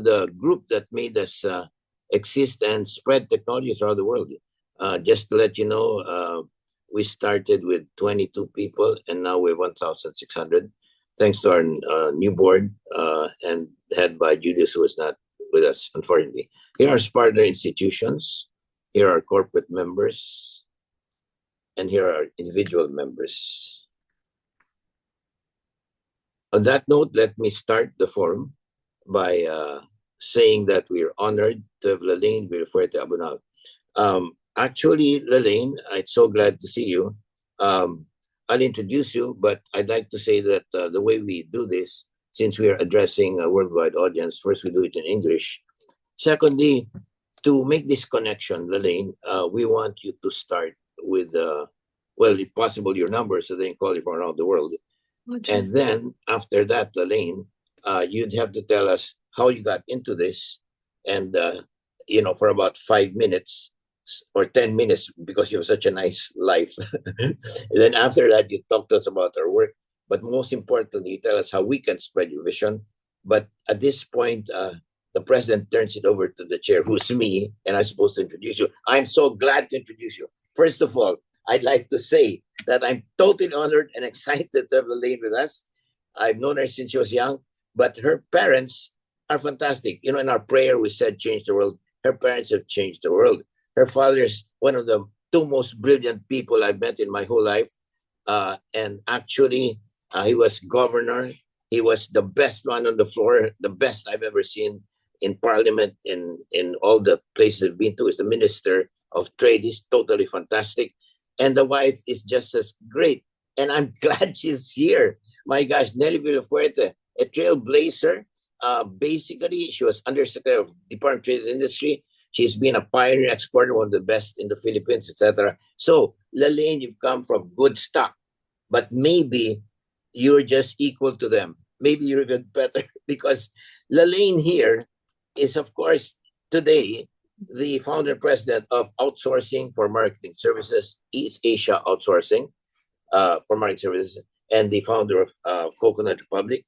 the group that made us exist and spread technologies around the world. Just to let you know, we started with 22 people, and now we're 1,600, thanks to our new board and head by Julius, who is not with us, unfortunately. Here are partner institutions, here are corporate members, and here are individual members. On that note, let me start the forum by saying that we are honored to have Lalaine Villafuerte-Abona. Actually, Lalaine, I'm so glad to see you. I'll introduce you, but I'd like to say that the way we do this, since we are addressing a worldwide audience, first we do it in English. Secondly, to make this connection, Lalaine, we want you to start with, well, if possible, your number, so they can call you from around the world. Okay. And then after that, Lalaine, you'd have to tell us how you got into this, and you know, for about 5 minutes or 10 minutes, because you have such a nice life. And then after that, you talk to us about our work, but most importantly, you tell us how we can spread your vision. But at this point, the president turns it over to the chair, who's me, and I'm supposed to introduce you. I'm so glad to introduce you. First of all, I'd like to say that I'm totally honored and excited to have Lalaine with us. I've known her since she was young, but her parents are fantastic. You know, in our prayer, we said, change the world. Her parents have changed the world. Her father is one of the two most brilliant people I've met in my whole life. And actually, he was governor. He was the best one on the floor, the best I've ever seen in parliament, in all the places I've been to. Is the minister of trade. He's totally fantastic. And the wife is just as great. And I'm glad she's here. My gosh, Nelly Villafuerte, a trailblazer. Basically, she was Undersecretary of Department of Trade and Industry. She's been a pioneer exporter, one of the best in the Philippines, etc. So, Lalaine, you've come from good stock, but maybe you're just equal to them. Maybe you're even better, because Lalaine here is, of course, today, the founder and president of Outsourcing for Marketing Services, eAsia Outsourcing for Marketing Services, and the founder of Coconut Republic.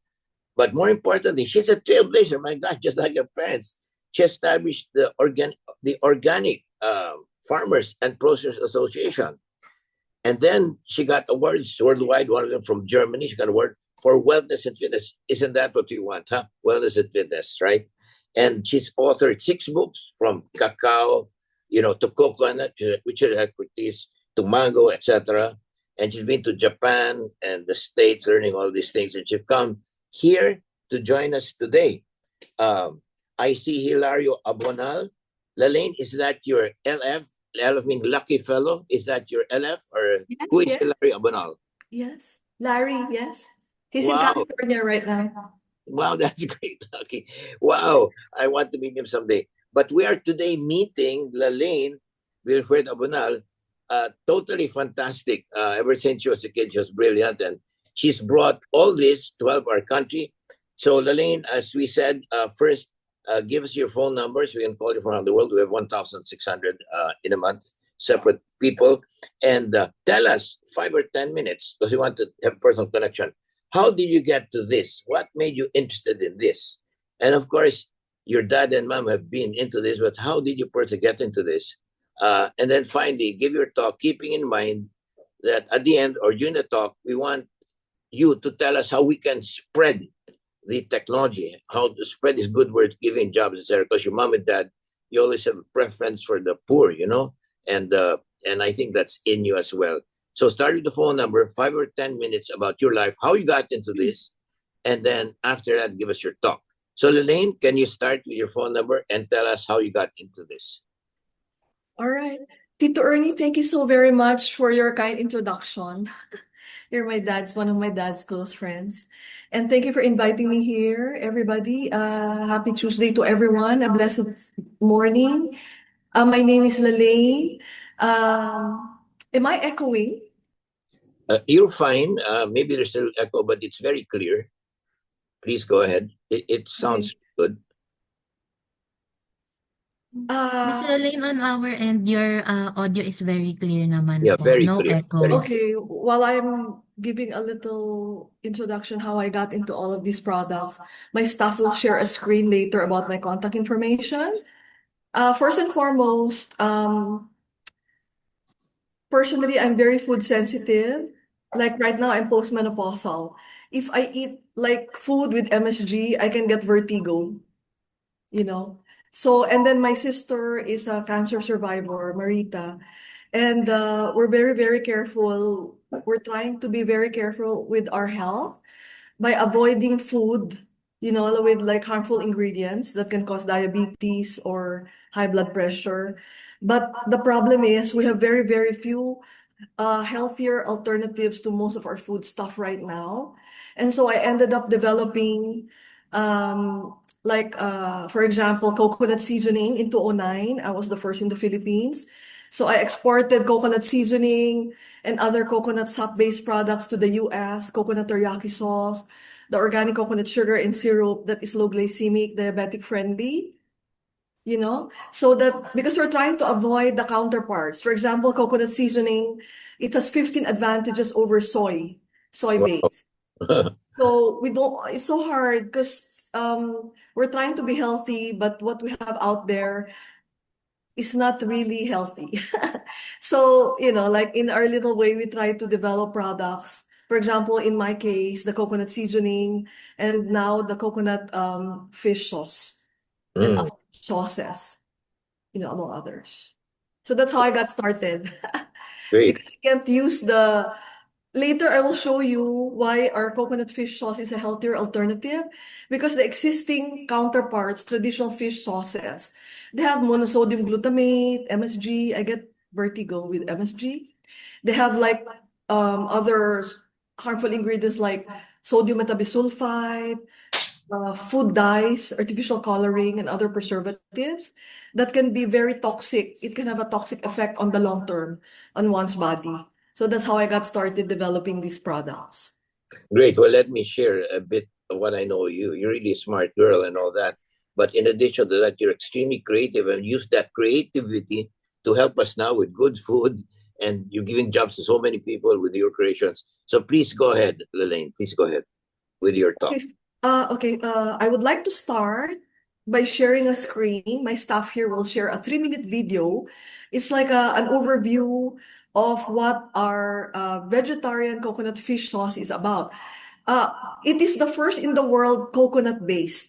But more importantly, she's a trailblazer. My gosh, just like her parents. She established the Organic Farmers and Processors Association. And then she got awards worldwide, one of them from Germany. She got an award for wellness and fitness. Isn't that what you want, huh? Wellness and fitness, right? And she's authored 6 books, from cacao, you know, to coconut, which is expertise, to mango, etc. And she's been to Japan and the States learning all these things. And she's come here to join us today. I see Hilario Abonal. Lalaine, is that your LF? LF means lucky fellow. Is that your LF? Or yes, who is Hilario Abonal? Yes, Larry, yes. He's in California right now. Wow, that's great. Okay. Wow, I want to meet him someday. But we are today meeting Lalaine Villafuerte-Abona, totally fantastic. Ever since she was a kid, she was brilliant. And she's brought all this to help our country. So, Lalaine, as we said, first, give us your phone numbers. We can call you from around the world. We have 1,600 in a month, separate people. And tell us, 5 or 10 minutes, because we want to have personal connection. How did you get to this? What made you interested in this? And of course, your dad and mom have been into this, but how did you personally get into this? And then finally, give your talk, keeping in mind that at the end or during the talk, we want you to tell us how we can spread the technology, how to spread this good word, giving jobs, etc. Because your mom and dad, you always have a preference for the poor, you know, and I think that's in you as well. So start with the phone number, 5 or 10 minutes about your life, how you got into this, and then after that, give us your talk. So Lalaine, can you start with your phone number and tell us how you got into this? All right. Tito Ernie, thank you so very much for your kind introduction. You're one of my dad's close friends. And thank you for inviting me here, everybody. Happy Tuesday to everyone. A blessed morning. My name is Lalaine. Am I echoing? You're fine. Maybe there's still echo, but it's very clear. Please go ahead. It sounds good. Miss Lalaine, on our end, your audio is very clear naman Yeah, po. very No clear. echoes. Okay, while I'm giving a little introduction how I got into all of these products. My staff will share a screen later about my contact information. First and foremost, personally, I'm very food sensitive. Like right now, I'm postmenopausal. If I eat like food with MSG, I can get vertigo, you know. So, and then my sister is a cancer survivor, Marita. And we're very, very careful. We're trying to be very careful with our health by avoiding food, with like harmful ingredients that can cause diabetes or high blood pressure. But the problem is we have very, very few healthier alternatives to most of our food stuff right now. And so I ended up developing, for example, coconut seasoning in 2009. I was the first in the Philippines. So I exported coconut seasoning and other coconut sap-based products to the US, coconut teriyaki sauce, the organic coconut sugar and syrup that is low glycemic, diabetic friendly. So that because we're trying to avoid the counterparts. For example, coconut seasoning, it has 15 advantages over soy Wow. base. So it's so hard because we're trying to be healthy, but what we have out there is not really healthy. So, like in our little way, we try to develop products. For example, in my case, the coconut seasoning and now the coconut fish sauce and Mm, other sauces, among others. So that's how I got started. great. Because you can't use later I will show you why our coconut fish sauce is a healthier alternative because the existing counterparts, traditional fish sauces, they have monosodium glutamate, MSG. I get vertigo with MSG. They have like other harmful ingredients like sodium metabisulfite, food dyes, artificial coloring, and other preservatives that can be very toxic. It can have a toxic effect on the long term on one's body. So that's how I got started developing these products. Great. Well, let me share a bit of what I know. You're really a smart girl and all that. But in addition to that, you're extremely creative and use that creativity to help us now with good food. And you're giving jobs to so many people with your creations. So please go ahead, Lalaine. Please go ahead with your talk. I would like to start by sharing a screen. My staff here will share a 3-minute video. It's like an overview of what our vegetarian coconut fish sauce is about. It is the first in the world coconut-based.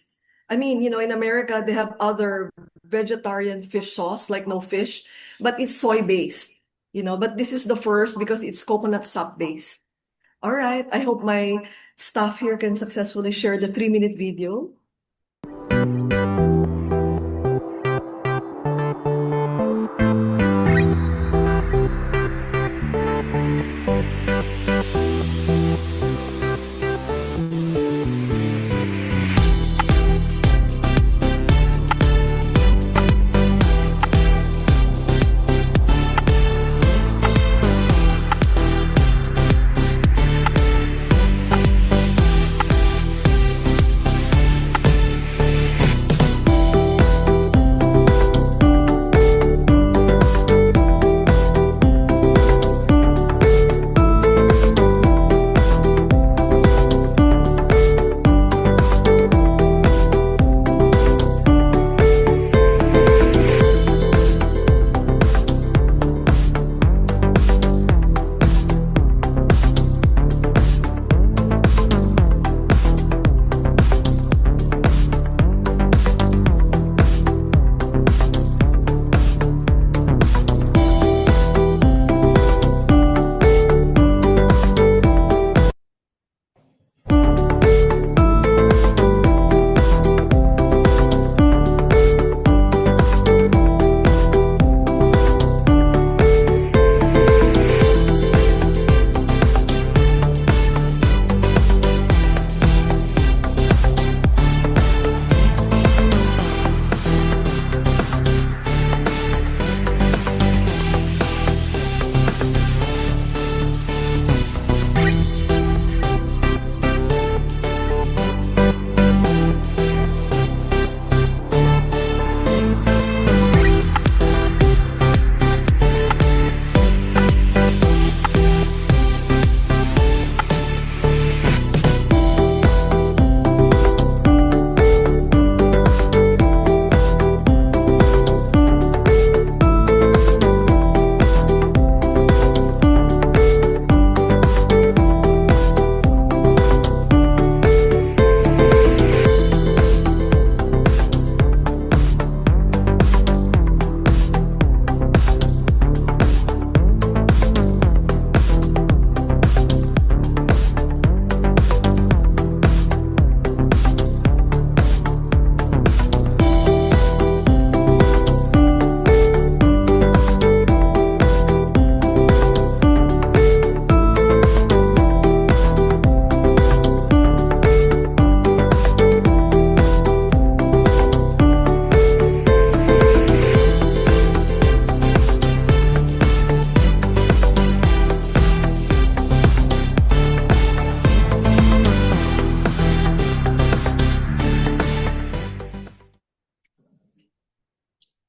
I mean, in America, they have other vegetarian fish sauce, like no fish, but it's soy-based, but this is the first because it's coconut sap-based. All right, I hope my staff here can successfully share the 3-minute video.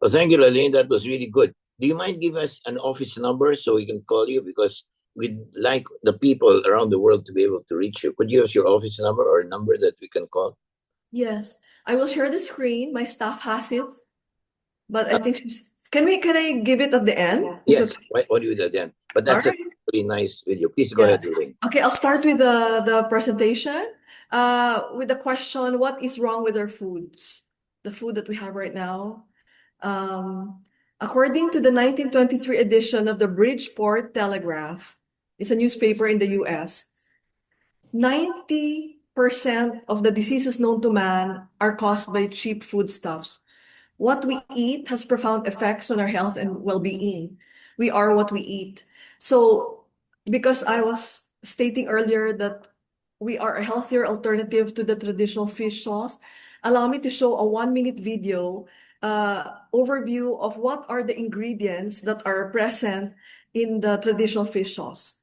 Well, thank you, Lalaine. That was really good. Do you mind give us an office number so we can call you? Because we'd like the people around the world to be able to reach you. Could you give us your office number or a number that we can call? Yes, I will share the screen. My staff has it, but I think can I give it at the end? Yes. Why do you do that then? But that's All right. a pretty nice video. Please go ahead, Lalaine. Okay, I'll start with the presentation. With the question, what is wrong with our foods? The food that we have right now. According to the 1923 edition of the Bridgeport Telegraph, it's a newspaper in the US, 90% of the diseases known to man are caused by cheap foodstuffs. What we eat has profound effects on our health and well-being. We are what we eat. So, because I was stating earlier that we are a healthier alternative to the traditional fish sauce, allow me to show a 1-minute video overview of what are the ingredients that are present in the traditional fish sauce.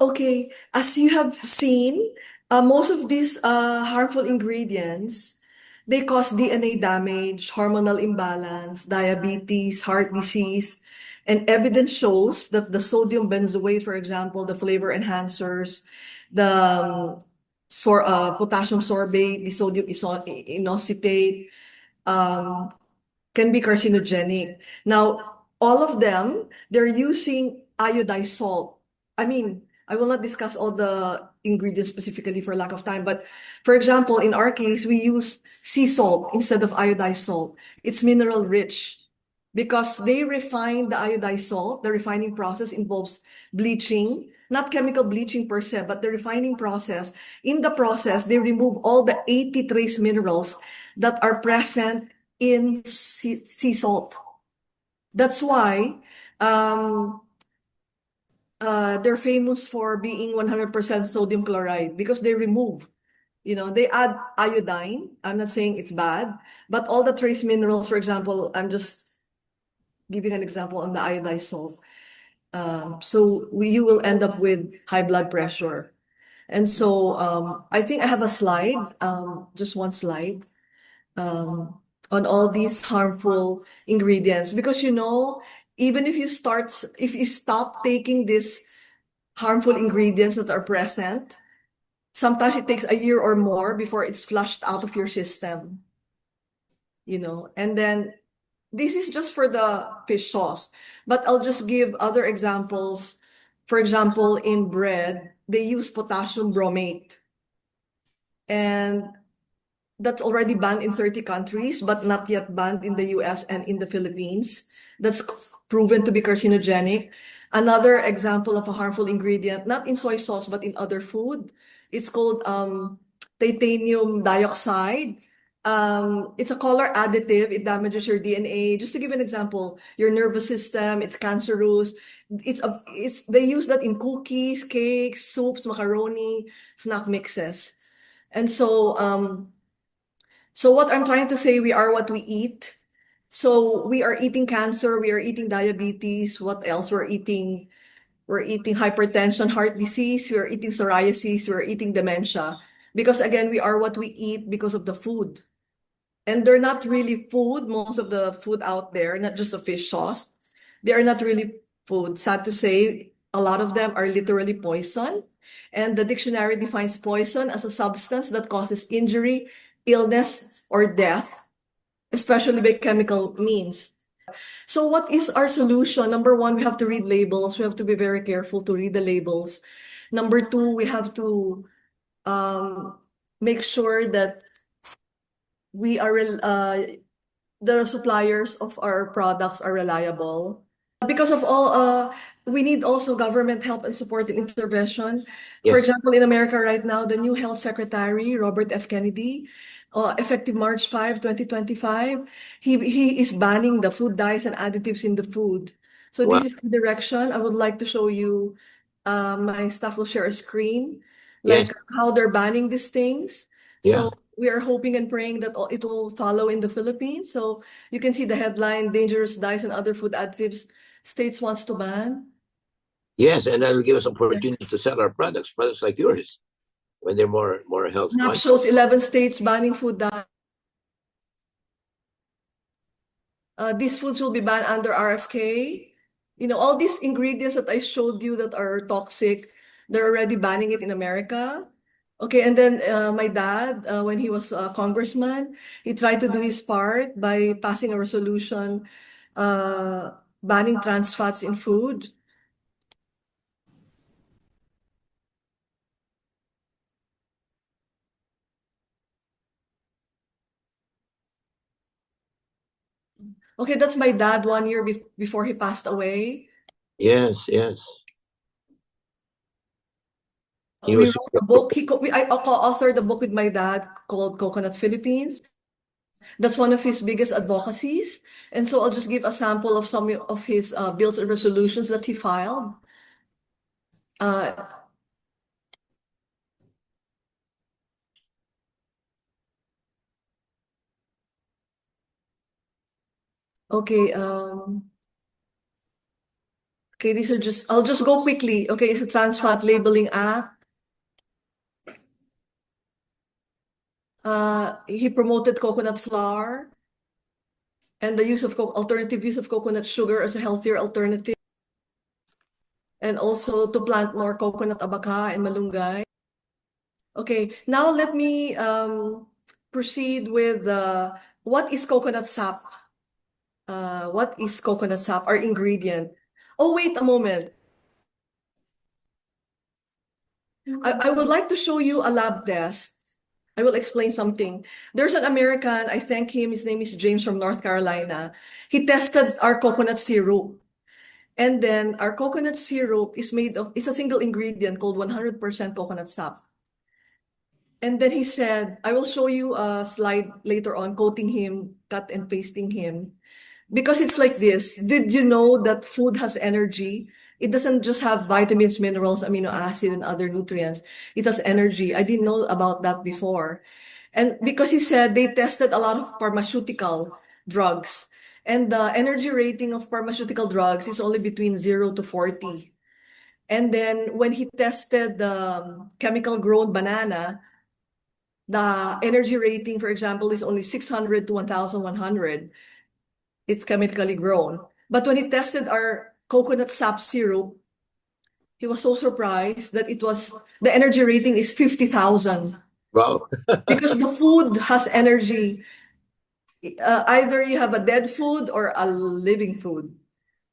Okay, as you have seen, most of these harmful ingredients, they cause DNA damage, hormonal imbalance, diabetes, heart disease, and evidence shows that the sodium benzoate, for example, the flavor enhancers, the potassium sorbate, the sodium inositate, can be carcinogenic. Now, all of them, they're using iodized salt. I mean, I will not discuss all the ingredients specifically for lack of time, but for example, in our case, we use sea salt instead of iodized salt. It's mineral rich because they refine the iodized salt. The refining process involves bleaching, not chemical bleaching per se, but the refining process. In the process, they remove all the 80 trace minerals that are present in sea salt. That's why they're famous for being 100% sodium chloride because they remove, they add iodine. I'm not saying it's bad, but all the trace minerals, for example, I'm just giving an example on the iodized salt. So you will end up with high blood pressure. And so I think I have a slide, just one slide, on all these harmful ingredients because even if you stop taking these harmful ingredients that are present, sometimes it takes a year or more before it's flushed out of your system, and then this is just for the fish sauce, but I'll just give other examples. For example, in bread, they use potassium bromate, and that's already banned in 30 countries, but not yet banned in the US and in the Philippines. That's proven to be carcinogenic. Another example of a harmful ingredient, not in soy sauce, but in other food, it's called titanium dioxide. It's a color additive. It damages your DNA. Just to give an example, your nervous system, it's cancerous. They use that in cookies, cakes, soups, macaroni, snack mixes. And so So what I'm trying to say, we are what we eat. So we are eating cancer, we are eating diabetes, what else? We're eating hypertension, heart disease, we're eating psoriasis, we're eating dementia. Because again, we are what we eat because of the food. And they're not really food, most of the food out there, not just a fish sauce. They are not really food. Sad to say, a lot of them are literally poison. And the dictionary defines poison as a substance that causes injury, illness, or death, especially by chemical means. So what is our solution? Number one, we have to read labels. We have to be very careful to read the labels. Number two, we have to make sure that we are the suppliers of our products are reliable. Because of all, we need also government help and support and intervention. For Yes. example, in America right now, the new health secretary, Robert F. Kennedy, effective March 5, 2025, he is banning the food dyes and additives in the food. So Wow. this is the direction. I would like to show you, my staff will share a screen, Yes. like how they're banning these things. Yeah. So we are hoping and praying that it will follow in the Philippines. So you can see the headline, dangerous dyes and other food additives, states wants to ban. Yes, and that'll give us opportunity to sell our products like yours, when they're more health Map conscious. shows 11 states banning food dyes. These foods will be banned under RFK. You know, all these ingredients that I showed you that are toxic, they're already banning it in America. Okay, and then my dad, when he was a congressman, he tried to do his part by passing a resolution banning trans fats in food. Okay, that's my dad 1 year before he passed away. Yes, yes. He We was wrote a book. I co-authored a book with my dad called Coconut Philippines. That's one of his biggest advocacies. And so I'll just give a sample of some of his bills and resolutions that he filed. Uh, okay, okay, these are just, I'll just go quickly. Okay, it's a Trans Fat Labeling Act. He promoted coconut flour and the use of alternative use of coconut sugar as a healthier alternative. And also to plant more coconut abaca and malunggay. Okay, now let me proceed with what is coconut sap? What is coconut sap? Our ingredient. Oh, wait a moment. I would like to show you a lab test. I will explain something. There's an American, I thank him, his name is James from North Carolina. He tested our coconut syrup. And then our coconut syrup is made of, it's a single ingredient called 100% coconut sap. And then he said, I will show you a slide later on, quoting him, cut and pasting him. Because it's like this. Did you know that food has energy? It doesn't just have vitamins, minerals, amino acid, and other nutrients. It has energy. I didn't know about that before. And because he said they tested a lot of pharmaceutical drugs. And the energy rating of pharmaceutical drugs is only between 0 to 40. And then when he tested the chemical grown banana, the energy rating, for example, is only 600 to 1,100. It's chemically grown. But when he tested our coconut sap syrup, he was so surprised that the energy rating is 50,000. wow. Because the food has energy. Either you have a dead food or a living food.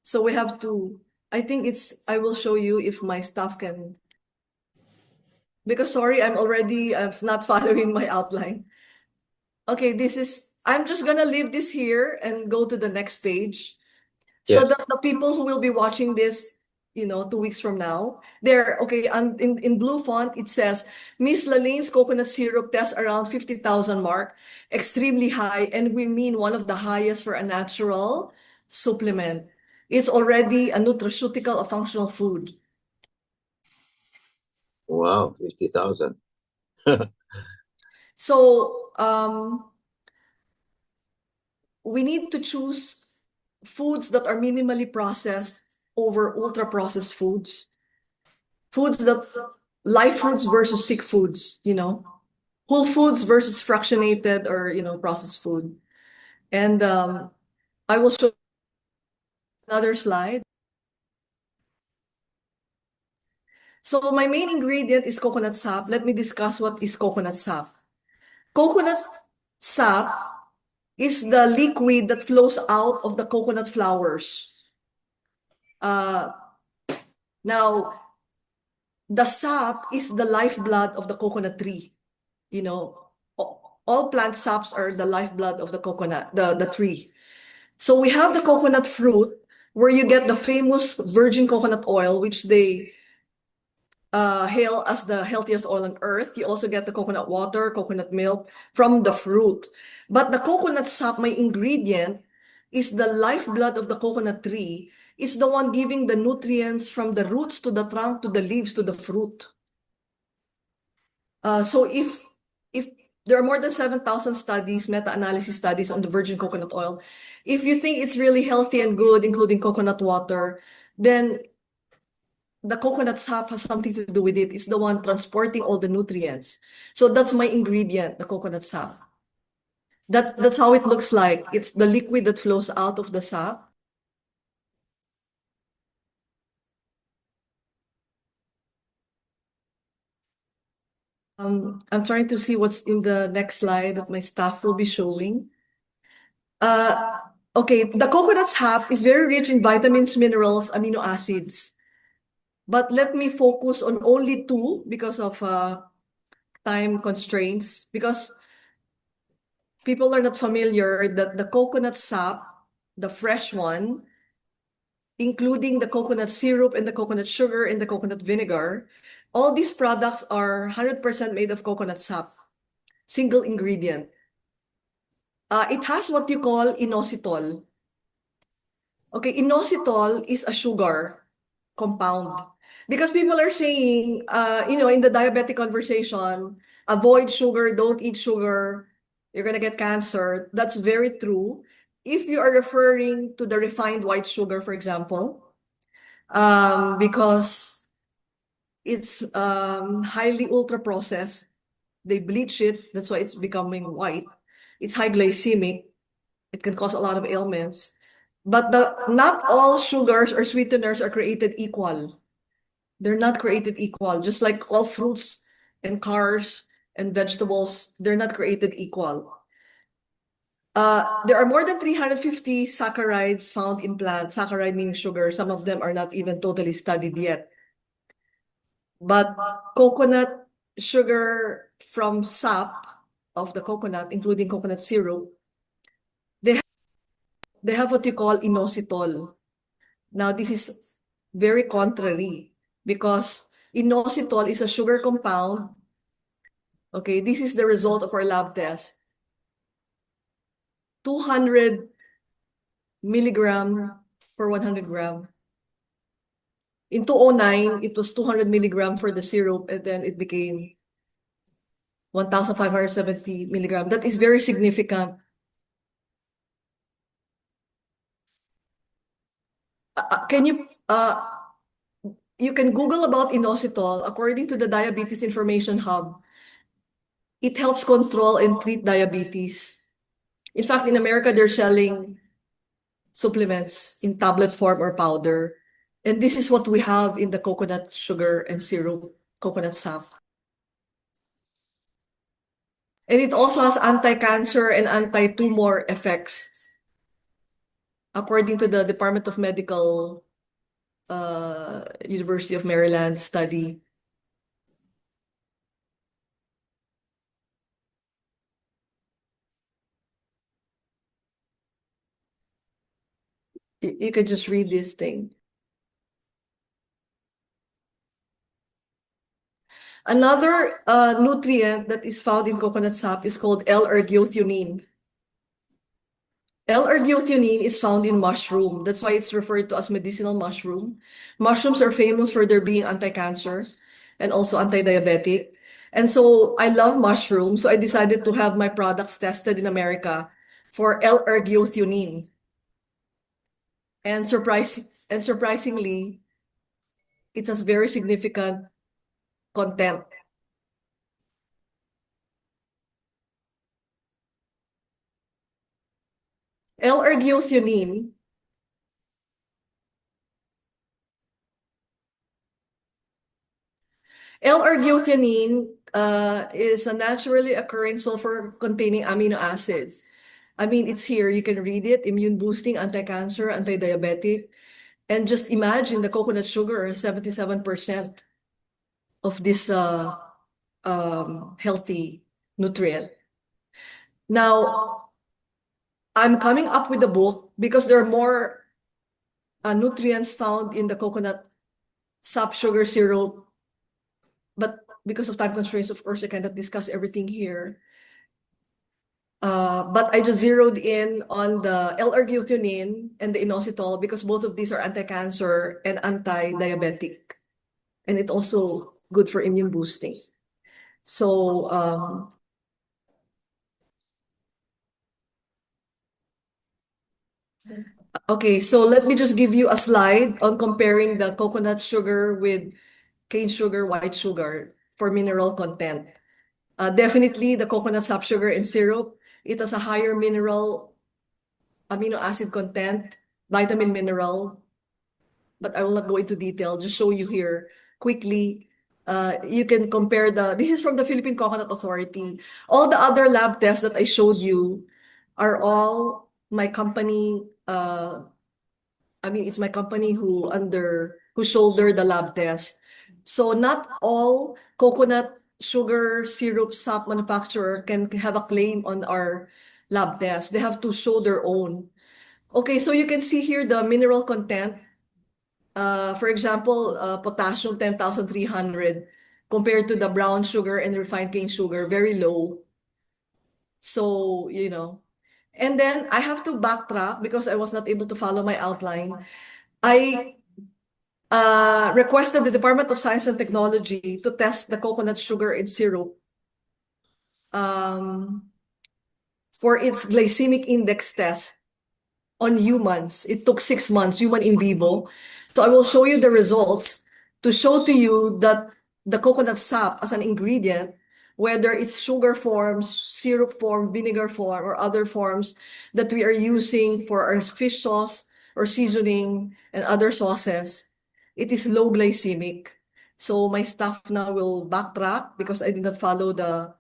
So we have to, I will show you if my staff can, because sorry, I'm not following my outline. Okay, I'm just gonna leave this here and go to the next page. So Yes. the people who will be watching this, 2 weeks from now, okay, and in blue font, it says, Miss Lalaine's coconut syrup test around 50,000 mark, extremely high, and we mean one of the highest for a natural supplement. It's already a nutraceutical, a functional food. Wow, 50,000. So, we need to choose foods that are minimally processed over ultra processed foods. Foods that live foods versus sick foods, whole foods versus fractionated or processed food. And I will show another slide. So my main ingredient is coconut sap. Let me discuss what is coconut sap. Coconut sap is the liquid that flows out of the coconut flowers. Now, the sap is the lifeblood of the coconut tree. All plant saps are the lifeblood of the coconut, the tree. So we have the coconut fruit, where you get the famous virgin coconut oil, which they hail as the healthiest oil on earth. You also get the coconut water, coconut milk from the fruit. But the coconut sap, my ingredient, is the lifeblood of the coconut tree. It's the one giving the nutrients from the roots to the trunk to the leaves to the fruit. So if there are more than 7,000 studies, meta-analysis studies on the virgin coconut oil, if you think it's really healthy and good, including coconut water, then the coconut sap has something to do with it. It's the one transporting all the nutrients. So that's my ingredient, the coconut sap. That's how it looks like. It's the liquid that flows out of the sap. I'm trying to see what's in the next slide that my staff will be showing. Okay, the coconut sap is very rich in vitamins, minerals, amino acids. But let me focus on only two because of time constraints, because people are not familiar that the coconut sap, the fresh one, including the coconut syrup and the coconut sugar and the coconut vinegar, all these products are 100% made of coconut sap, single ingredient. It has what you call inositol. Okay, inositol is a sugar compound. Because people are saying, in the diabetic conversation, avoid sugar, don't eat sugar, you're going to get cancer. That's very true. If you are referring to the refined white sugar, for example, because it's highly ultra processed, they bleach it, that's why it's becoming white. It's high glycemic. It can cause a lot of ailments. But not all sugars or sweeteners are created equal. They're not created equal. Just like all fruits and cars and vegetables, they're not created equal. There are more than 350 saccharides found in plants. Saccharide meaning sugar. Some of them are not even totally studied yet. But coconut sugar from sap of the coconut, including coconut syrup, they have what you call inositol. Now, this is very contrary because inositol is a sugar compound. Okay, this is the result of our lab test. 200 milligram per 100 gram. In 2009, it was 200 milligram for the syrup, and then it became 1,570 milligram. That is very significant. You can Google about inositol. According to the Diabetes Information Hub, it helps control and treat diabetes. In fact, in America, they're selling supplements in tablet form or powder. And this is what we have in the coconut sugar and syrup, coconut sap. And it also has anti-cancer and anti-tumor effects, according to the Department of Medical, University of Maryland study. You can just read this thing. Another nutrient that is found in coconut sap is called L-arginine. L-arginine is found in mushroom. That's why it's referred to as medicinal mushroom. Mushrooms are famous for their being anti-cancer and also anti-diabetic. And so I love mushrooms. So I decided to have my products tested in America for L-ergothioneine. And surprisingly, it has very significant content. L-ergothioneine is a naturally occurring sulfur-containing amino acid. I mean, it's here. You can read it. Immune boosting, anti-cancer, anti-diabetic. And just imagine the coconut sugar, 77% of this healthy nutrient. Now, I'm coming up with a book because there are more nutrients found in the coconut sap sugar syrup. But because of time constraints, of course, I cannot discuss everything here. But I just zeroed in on the L-arginine and the inositol because both of these are anti-cancer and anti-diabetic. And it's also good for immune boosting. So, okay, so let me just give you a slide on comparing the coconut sugar with cane sugar, white sugar for mineral content. Definitely the coconut sap sugar in syrup, it has a higher mineral amino acid content, vitamin mineral, but I will not go into detail, just show you here quickly. You can compare this is from the Philippine Coconut Authority. All the other lab tests that I showed you are all my company, it's my company who shoulder the lab test. So not all coconut sugar syrup sap manufacturer can have a claim on our lab test. They have to show their own. Okay, so you can see here the mineral content. For example, potassium 10,300 compared to the brown sugar and refined cane sugar, very low. So, and then I have to backtrack because I was not able to follow my outline. I requested the Department of Science and Technology to test the coconut sugar in syrup for its glycemic index test on humans. It took 6 months, human in vivo. So I will show you the results to show to you that the coconut sap as an ingredient, whether it's sugar form, syrup form, vinegar form, or other forms that we are using for our fish sauce or seasoning and other sauces, it is low glycemic. So my staff now will backtrack because I did not follow the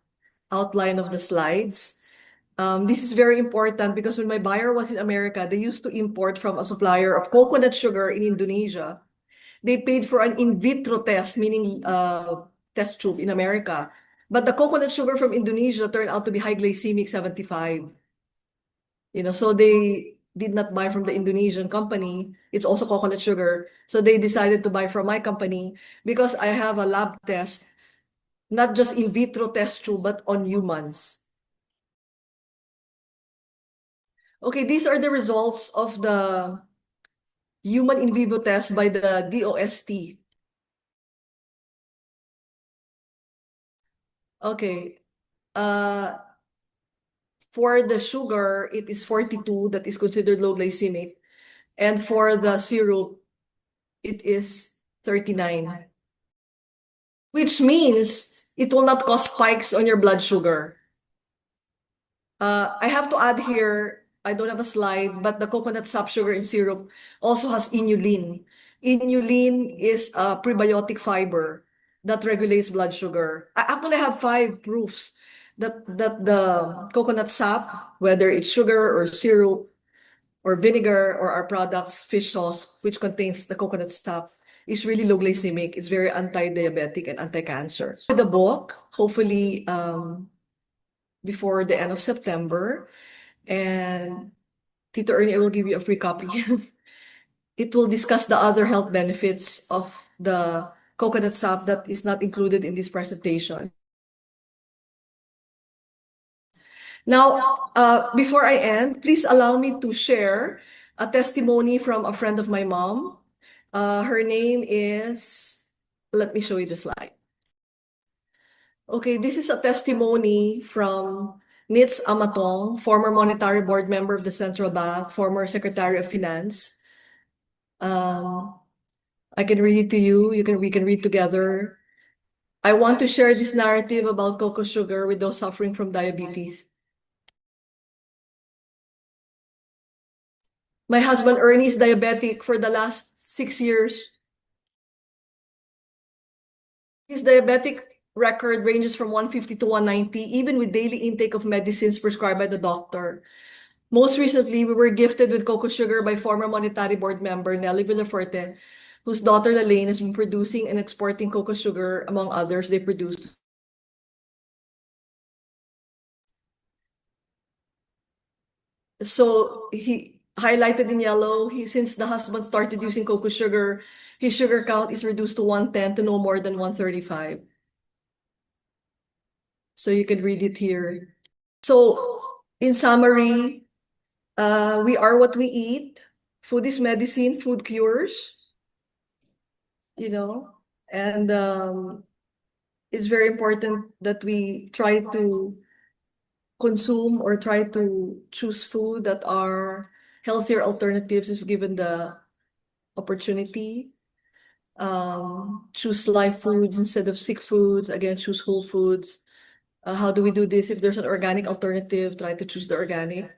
outline of the slides. This is very important because when my buyer was in America, they used to import from a supplier of coconut sugar in Indonesia. They paid for an in vitro test, meaning test tube in America. But the coconut sugar from Indonesia turned out to be high glycemic, 75. So they did not buy from the Indonesian company. It's also coconut sugar. So they decided to buy from my company because I have a lab test, not just in vitro test tube, but on humans. Okay, these are the results of the human in vivo test by the DOST. Okay. For the sugar, it is 42 that is considered low glycemic. And for the syrup, it is 39. Which means it will not cause spikes on your blood sugar. I have to add here, I don't have a slide, but the coconut sap sugar in syrup also has inulin. Inulin is a prebiotic fiber that regulates blood sugar. I actually have 5 proofs that the coconut sap, whether it's sugar or syrup or vinegar or our products, fish sauce, which contains the coconut sap, is really low glycemic. It's very anti-diabetic and anti-cancer. The book, hopefully before the end of September, and Tito Ernie, I will give you a free copy. It will discuss the other health benefits of the coconut sap that is not included in this presentation. Now, before I end, please allow me to share a testimony from a friend of my mom. Her name is, let me show you the slide. Okay, this is a testimony from Nits Amatong, former monetary board member of the Central Bank, former Secretary of Finance. I can read it to you. We can read together. I want to share this narrative about cocoa sugar with those suffering from diabetes. My husband Ernie is diabetic for the last 6 years. His diabetic record ranges from 150 to 190, even with daily intake of medicines prescribed by the doctor. Most recently, we were gifted with cocoa sugar by former Monetary Board member Nelly Villafuerte, whose daughter Lalaine has been producing and exporting cocoa sugar, among others they produce. So he highlighted in yellow, since the husband started using cocoa sugar, his sugar count is reduced to 110 to no more than 135. So you can read it here. So in summary, we are what we eat. Food is medicine, food cures, and it's very important that we try to consume or try to choose food that are healthier alternatives if given the opportunity. Choose live foods instead of sick foods. Again, choose whole foods. How do we do this? If there's an organic alternative, try to choose the organic.